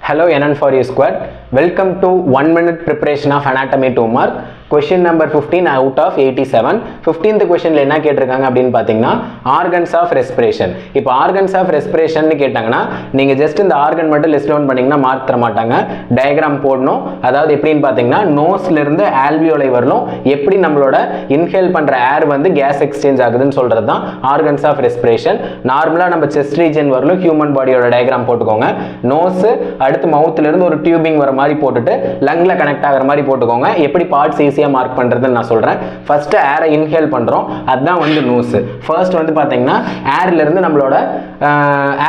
Hello NN for you squad. Welcome to 1 minute preparation of anatomy 2 mark. Question number 15 out of 87. 15th question என்ன கேட்டிருக்காங்க அப்படின்னு பார்த்தீங்கன்னா organs of respiration. இப்போ organs of respiration கேட்டாங்கன்னா நீங்கள் just இந்த organ மட்டும் லிஸ்ட் டவுன் பண்ணீங்கன்னா மார்க் தர மாட்டாங்க. டயக்ராம் போடணும். அதாவது எப்படின்னு பார்த்தீங்கன்னா நோஸ்லேருந்து ஆல்வியோலை வரலும் எப்படி நம்மளோட இன்ஹேல் பண்ணுற ஏர் வந்து கேஸ் எக்ஸ்சேஞ்ச் ஆகுதுன்னு சொல்கிறது தான் ஆர்கன்ஸ் ஆஃப் ரெஸ்பிரேஷன். நார்மலாக நம்ம செஸ்ட் ரீஜன் வரலும் ஹியூமன் பாடியோட டயக்ராம் போட்டுக்கோங்க. நோஸ் அடுத்து மவுத்லேருந்து ஒரு டியூபிங் வர மாதிரி போட்டுட்டு லங்ல கனெக்ட் ஆகிற மாதிரி போட்டுக்கோங்க. எப்படி பார்ட்ஸ் ஈஸியாக மார்க் பண்ணுறதுன்னு நான் சொல்கிறேன். ஃபர்ஸ்ட் ஏரை இன்ஹேல் பண்ணுறோம், அதுதான் வந்து நோஸ். ஃபர்ஸ்ட் வந்து பார்த்தீங்கன்னா ஏர்லேருந்து நம்மளோட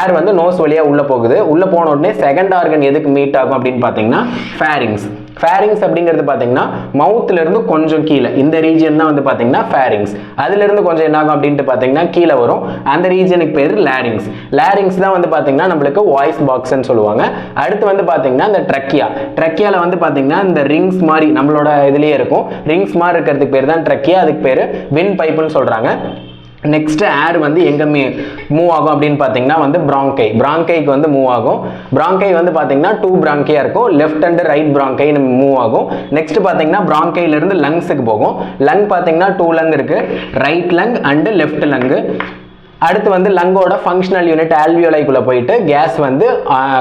ஏர் வந்து நோஸ் வழியாக உள்ளே போகுது. உள்ளே போன உடனே செகண்ட் ஆர்கன் எதுக்கு மீட் ஆகும் அப்படின்னு பார்த்தீங்கன்னா ஃபேரிங்ஸ். ஃபேரிங்ஸ் அப்படிங்கிறது பார்த்தீங்கன்னா மவுத்லேருந்து கொஞ்சம் கீழே இந்த ரீஜியன் தான் வந்து பார்த்தீங்கன்னா ஃபேரிங்ஸ். அதுலேருந்து கொஞ்சம் என்ன ஆகும் அப்படின்ட்டு பார்த்தீங்கன்னா கீழே வரும். அந்த ரீஜனுக்கு பேர் லேரிங்ஸ். லேரிங்ஸ் தான் வந்து பார்த்தீங்கன்னா நம்மளுக்கு வாய்ஸ் பாக்ஸ்ன்னு சொல்லுவாங்க. அடுத்து வந்து பார்த்தீங்கன்னா இந்த ட்ரக்கியா. ட்ரக்கியாவில் வந்து பார்த்தீங்கன்னா இந்த ரிங்ஸ் மாதிரி நம்மளோட இதுலேயே இருக்கும். ரிங்ஸ் மாதிரி இருக்கிறதுக்கு பேர் தான் ட்ரக்கியா. அதுக்கு பேர் வின் பைப்புன்னு சொல்கிறாங்க. நெக்ஸ்ட் ஏர் வந்து எங்கே மூவ் ஆகும் அப்படின்னு பார்த்தீங்கன்னா வந்து பிராங்கை. பிராங்கைக்கு வந்து மூவ் ஆகும். பிராங்கை வந்து பார்த்தீங்கன்னா 2 பிராங்கையாக இருக்கும். லெஃப்ட் அண்ட் ரைட் பிராங்கை மூவ் ஆகும். நெக்ஸ்ட் பார்த்தீங்கன்னா பிராங்கையிலேருந்து லங்ஸுக்கு போகும். லங் பார்த்தீங்கன்னா 2 லங் இருக்குது, ரைட் லங் அண்டு லெஃப்ட் லங்கு. அடுத்து வந்து லங்கோட ஃபங்க்ஷனல் யூனிட் ஆல்வியோலைக்குள்ளே போயிட்டு கேஸ் வந்து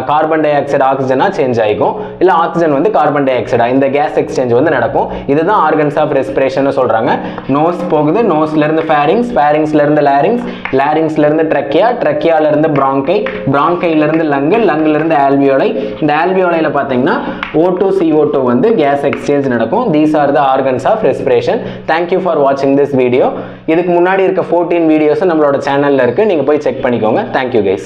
கார்பன் டை ஆக்சைடு ஆக்சிஜனாக சேஞ்ச் ஆகிக்கும், இல்லை ஆக்சிஜன் வந்து கார்பன் டை ஆக்சைடா, இந்த கேஸ் எக்ஸ்சேஞ்ச் வந்து நடக்கும். இதுதான் ஆர்கன்ஸ் ஆஃப் ரெஸ்பிரேஷன் சொல்கிறாங்க. நோஸ் போகுது, நோஸ்லேருந்து ஃபேரிங்ஸ், ஃபேரிங்ஸ்லேருந்து லேரிங்ஸ், லேரிங்ஸ்லேருந்து ட்ரக்கியா, ட்ரக்கியாலேருந்து பிராங்கை, பிராங்கைலேருந்து லங்கு, லங்குலேருந்து ஆல்வியோலை. இந்த ஆல்வியோலையில் பார்த்தீங்கன்னா O2 CO2 வந்து கேஸ் எக்ஸ்சேஞ்ச் நடக்கும். These are the organs of respiration. Thank you for வாட்சிங் திஸ் வீடியோ. இதுக்கு முன்னாடி இருக்க 14 வீடியோஸும் நம்மளோட சேனல் இருக்கு, நீங்க போய் செக் பண்ணிக்கோங்க. Thank you guys.